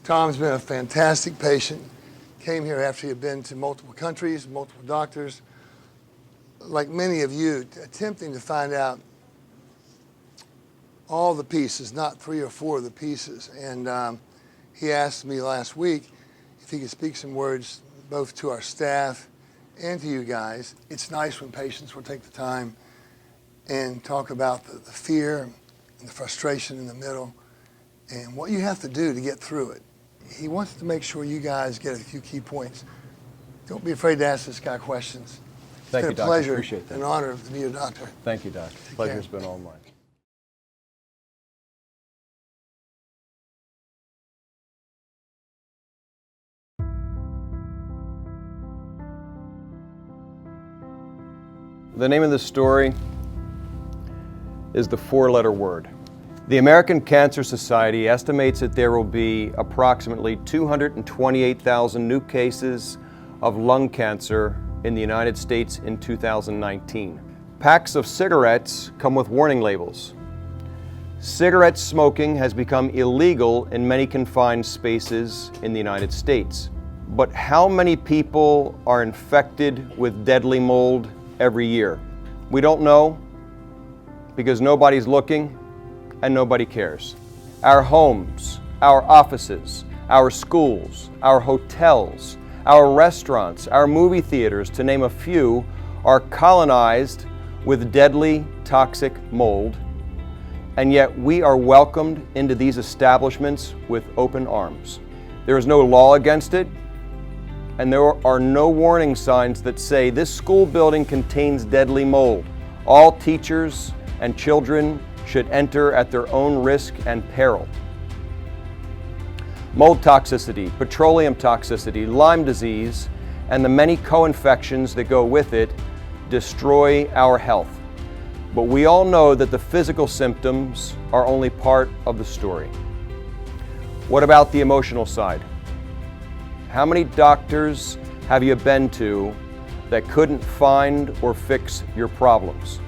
Tom's been a fantastic patient. Came here after he had been to multiple countries, multiple doctors. Like many of you, attempting to find out all the pieces, not 3 or 4 of the pieces. And he asked me last week if he could speak some words both to our staff and to you guys. It's nice when patients will take the time and talk about the fear and the frustration in the middle and what you have to do to get through it. He wants to make sure you guys get a few key points. Don't be afraid to ask this guy questions. Thank you, Doctor. Pleasure, appreciate that. an honor to be your doctor. Thank you, Doc. Pleasure's been all mine. The name of this story is the 4-letter word. The American Cancer Society estimates that there will be approximately 228,000 new cases of lung cancer in the United States in 2019. Packs of cigarettes come with warning labels. Cigarette smoking has become illegal in many confined spaces in the United States. But how many people are infected with deadly mold every year? We don't know because nobody's looking and nobody cares. Our homes, our offices, our schools, our hotels, our restaurants, our movie theaters, to name a few, are colonized with deadly toxic mold, and yet we are welcomed into these establishments with open arms. There is no law against it, and there are no warning signs that say this school building contains deadly mold. All teachers and children should enter at their own risk and peril. Mold toxicity, petroleum toxicity, Lyme disease, and the many co-infections that go with it destroy our health. But we all know that the physical symptoms are only part of the story. What about the emotional side? How many doctors have you been to that couldn't find or fix your problems?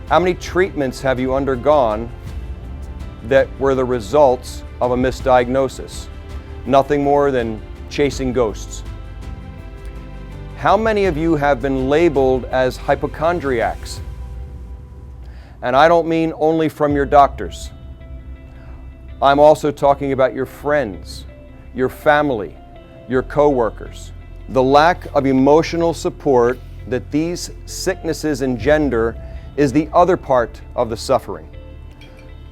How many treatments have you undergone that were the results of a misdiagnosis? Nothing more than chasing ghosts. How many of you have been labeled as hypochondriacs? And I don't mean only from your doctors. I'm also talking about your friends, your family, your coworkers. The lack of emotional support that these sicknesses engender is the other part of the suffering.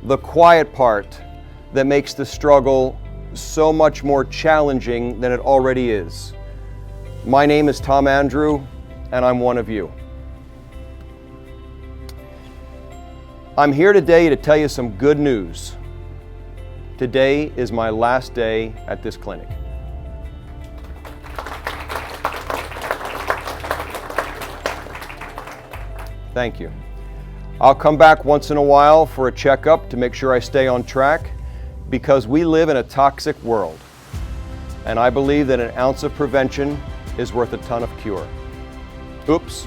The quiet part that makes the struggle so much more challenging than it already is. My name is Tom Andrew, and I'm one of you. I'm here today to tell you some good news. Today is my last day at this clinic. Thank you. I'll come back once in a while for a checkup to make sure I stay on track, because we live in a toxic world, and I believe that an ounce of prevention is worth a ton of cure. Oops,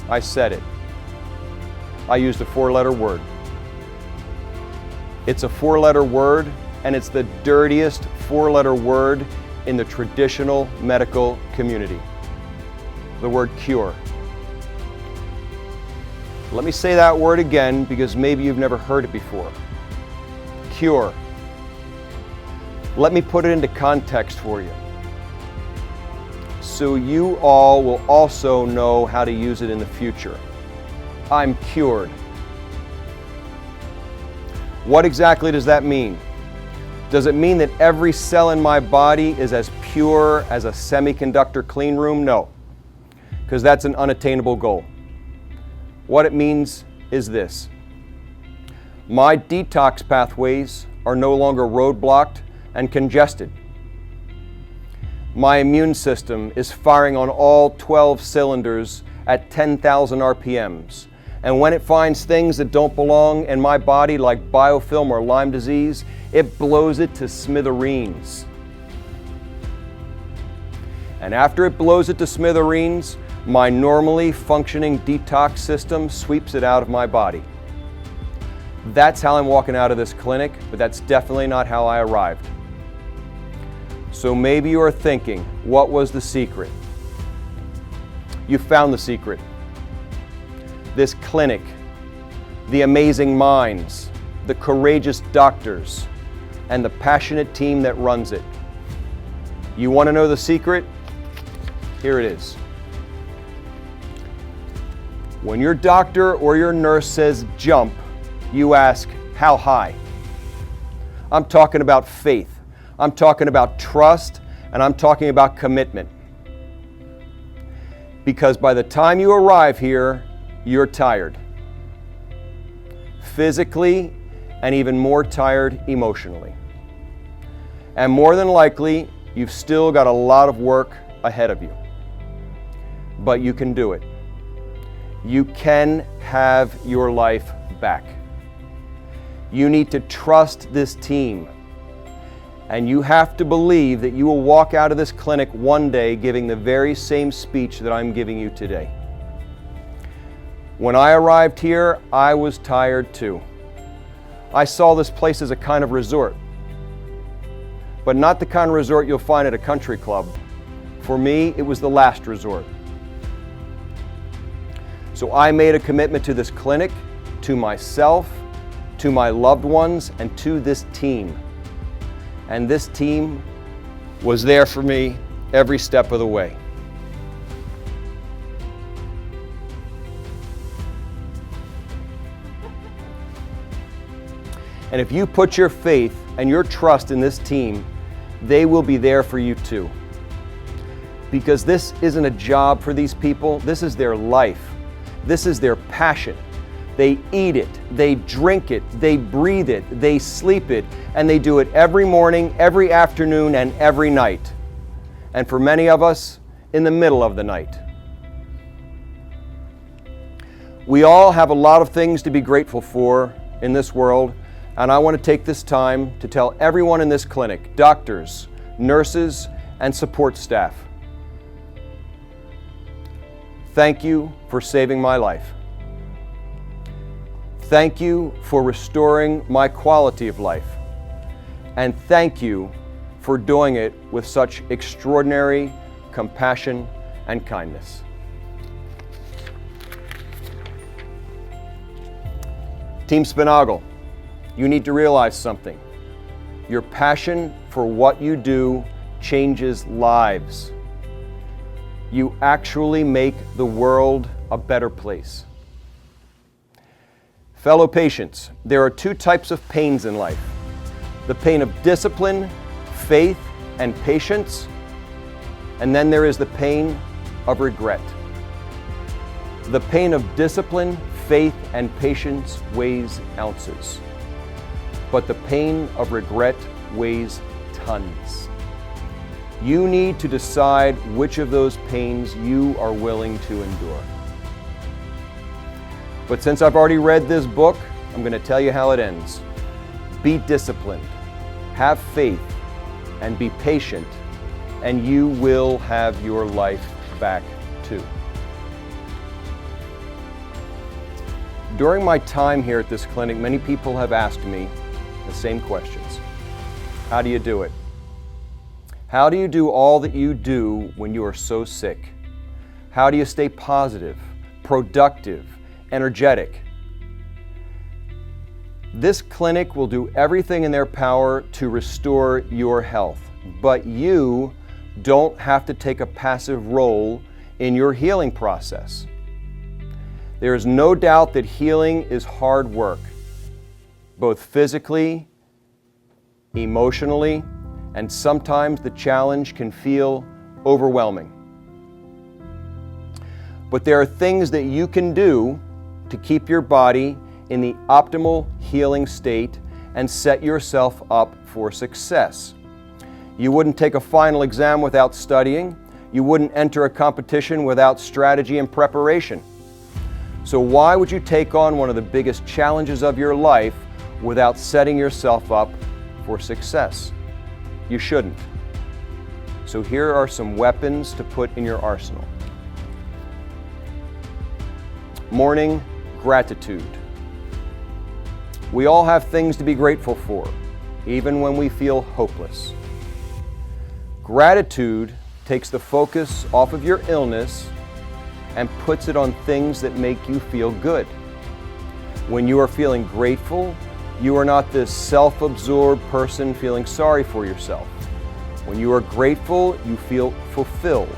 I said it. I used a 4-letter word. It's a 4-letter word, and it's the dirtiest 4-letter word in the traditional medical community. The word cure. Let me say that word again, because maybe you've never heard it before. Cure. Let me put it into context for you, so you all will also know how to use it in the future. I'm cured. What exactly does that mean? Does it mean that every cell in my body is as pure as a semiconductor clean room? No, because that's an unattainable goal. What it means is this: my detox pathways are no longer roadblocked and congested. My immune system is firing on all 12 cylinders at 10,000 RPMs. And when it finds things that don't belong in my body, like biofilm or Lyme disease, it blows it to smithereens. And after it blows it to smithereens, my normally functioning detox system sweeps it out of my body. That's how I'm walking out of this clinic, but that's definitely not how I arrived. So maybe you are thinking, what was the secret? You found the secret. This clinic, the amazing minds, the courageous doctors, and the passionate team that runs it. You want to know the secret? Here it is. When your doctor or your nurse says jump, you ask, how high? I'm talking about faith. I'm talking about trust, and I'm talking about commitment. Because by the time you arrive here, you're tired. Physically, and even more tired emotionally. And more than likely, you've still got a lot of work ahead of you. But you can do it. You can have your life back. You need to trust this team. And you have to believe that you will walk out of this clinic one day giving the very same speech that I'm giving you today. When I arrived here, I was tired too. I saw this place as a kind of resort, but not the kind of resort you'll find at a country club. For me, it was the last resort. So I made a commitment to this clinic, to myself, to my loved ones, and to this team. And this team was there for me every step of the way. And if you put your faith and your trust in this team, they will be there for you too. Because this isn't a job for these people, this is their life. This is their passion. They eat it, they drink it, they breathe it, they sleep it, and they do it every morning, every afternoon, and every night. And for many of us, in the middle of the night. We all have a lot of things to be grateful for in this world, and I want to take this time to tell everyone in this clinic, doctors, nurses, and support staff, thank you for saving my life. Thank you for restoring my quality of life. And thank you for doing it with such extraordinary compassion and kindness. Team Sponaugle, you need to realize something. Your passion for what you do changes lives. You actually make the world a better place. Fellow patients, there are two types of pains in life. The pain of discipline, faith, and patience, and then there is the pain of regret. The pain of discipline, faith, and patience weighs ounces, but the pain of regret weighs tons. You need to decide which of those pains you are willing to endure. But since I've already read this book, I'm going to tell you how it ends. Be disciplined, have faith, and be patient, and you will have your life back too. During my time here at this clinic, many people have asked me the same questions. How do you do it? How do you do all that you do when you are so sick? How do you stay positive, productive, energetic? This clinic will do everything in their power to restore your health, but you don't have to take a passive role in your healing process. There is no doubt that healing is hard work, both physically, emotionally, and sometimes the challenge can feel overwhelming. But there are things that you can do to keep your body in the optimal healing state and set yourself up for success. You wouldn't take a final exam without studying. You wouldn't enter a competition without strategy and preparation. So why would you take on one of the biggest challenges of your life without setting yourself up for success? You shouldn't. So here are some weapons to put in your arsenal. Morning gratitude. We all have things to be grateful for, even when we feel hopeless. Gratitude takes the focus off of your illness and puts it on things that make you feel good. When you are feeling grateful, you are not this self-absorbed person feeling sorry for yourself. When you are grateful, you feel fulfilled.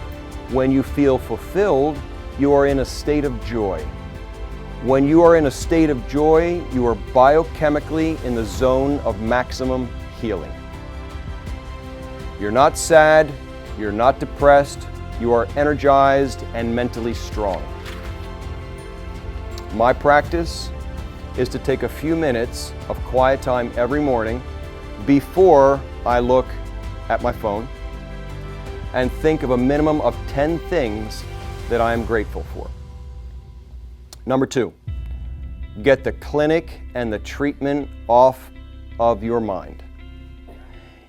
When you feel fulfilled, you are in a state of joy. When you are in a state of joy, you are biochemically in the zone of maximum healing. You're not sad, you're not depressed, you are energized and mentally strong. My practice is to take a few minutes of quiet time every morning before I look at my phone and think of a minimum of 10 things that I am grateful for. Number 2, get the clinic and the treatment off of your mind.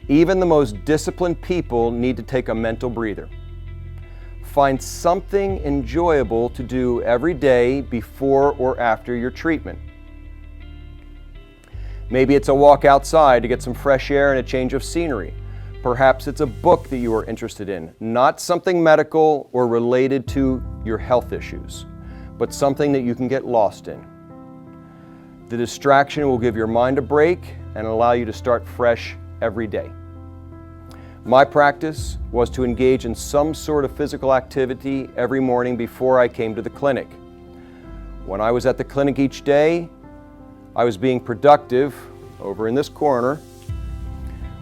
Even the most disciplined people need to take a mental breather. Find something enjoyable to do every day before or after your treatment. Maybe it's a walk outside to get some fresh air and a change of scenery. Perhaps it's a book that you are interested in, not something medical or related to your health issues, but something that you can get lost in. The distraction will give your mind a break and allow you to start fresh every day. My practice was to engage in some sort of physical activity every morning before I came to the clinic. When I was at the clinic each day, I was being productive over in this corner,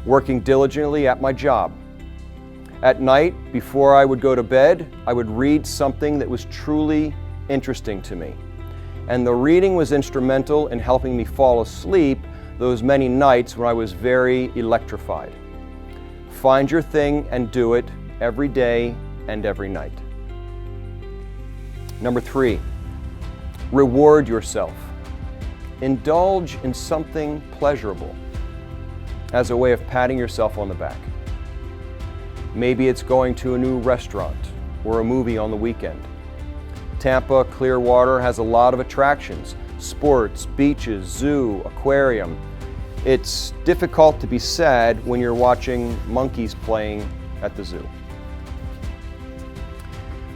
working diligently at my job. At night, before I would go to bed, I would read something that was truly interesting to me. And the reading was instrumental in helping me fall asleep those many nights when I was very electrified. Find your thing and do it every day and every night. Number 3, reward yourself. Indulge in something pleasurable as a way of patting yourself on the back. Maybe it's going to a new restaurant or a movie on the weekend. Tampa, Clearwater has a lot of attractions: sports, beaches, zoo, aquarium. It's difficult to be sad when you're watching monkeys playing at the zoo.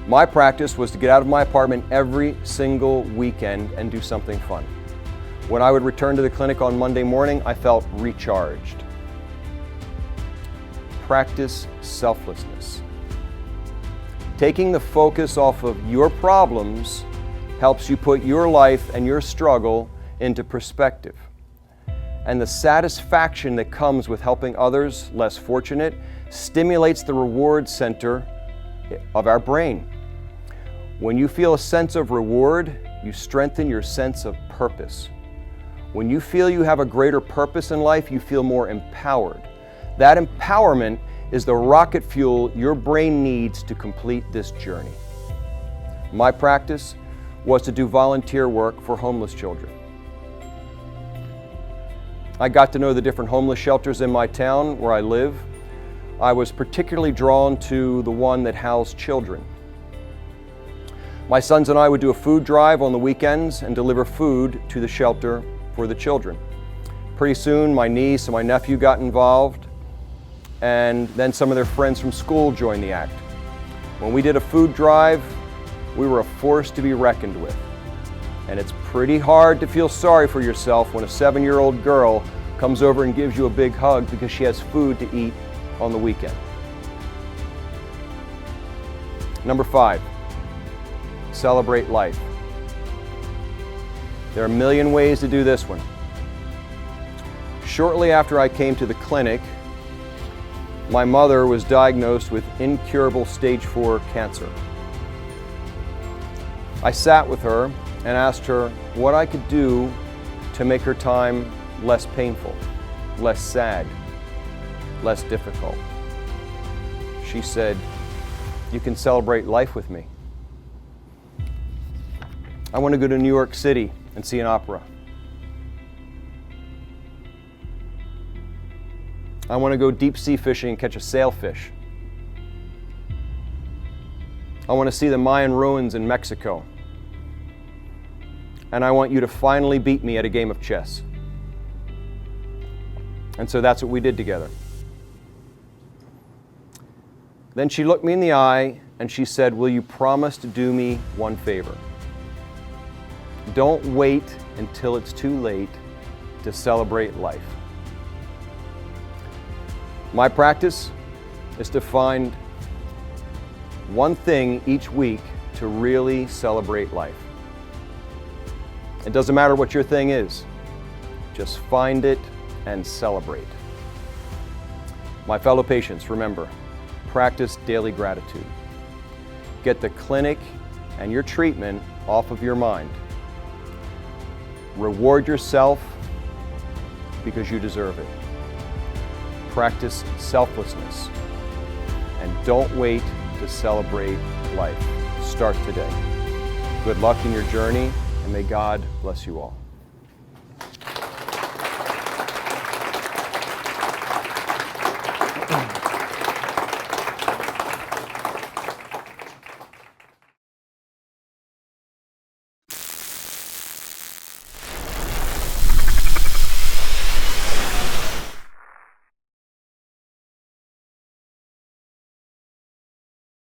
My practice was to get out of my apartment every single weekend and do something fun. When I would return to the clinic on Monday morning, I felt recharged. Practice selflessness. Taking the focus off of your problems helps you put your life and your struggle into perspective. And the satisfaction that comes with helping others less fortunate stimulates the reward center of our brain. When you feel a sense of reward, you strengthen your sense of purpose. When you feel you have a greater purpose in life, you feel more empowered. That empowerment is the rocket fuel your brain needs to complete this journey. My practice was to do volunteer work for homeless children. I got to know the different homeless shelters in my town where I live. I was particularly drawn to the one that housed children. My sons and I would do a food drive on the weekends and deliver food to the shelter for the children. Pretty soon my niece and my nephew got involved, and then some of their friends from school joined the act. When we did a food drive, we were a force to be reckoned with. And it's pretty hard to feel sorry for yourself when a 7-year-old girl comes over and gives you a big hug because she has food to eat on the weekend. Number 5, celebrate life. There are a million ways to do this one. Shortly after I came to the clinic, my mother was diagnosed with incurable stage 4 cancer. I sat with her and asked her what I could do to make her time less painful, less sad, less difficult. She said, "You can celebrate life with me. I want to go to New York City and see an opera. I want to go deep sea fishing and catch a sailfish. I want to see the Mayan ruins in Mexico. And I want you to finally beat me at a game of chess." And so that's what we did together. Then she looked me in the eye and she said, "Will you promise to do me one favor? Don't wait until it's too late to celebrate life." My practice is to find one thing each week to really celebrate life. It doesn't matter what your thing is, just find it and celebrate. My fellow patients, remember, practice daily gratitude. Get the clinic and your treatment off of your mind. Reward yourself because you deserve it. Practice selflessness. And don't wait to celebrate life. Start today. Good luck in your journey, and may God bless you all.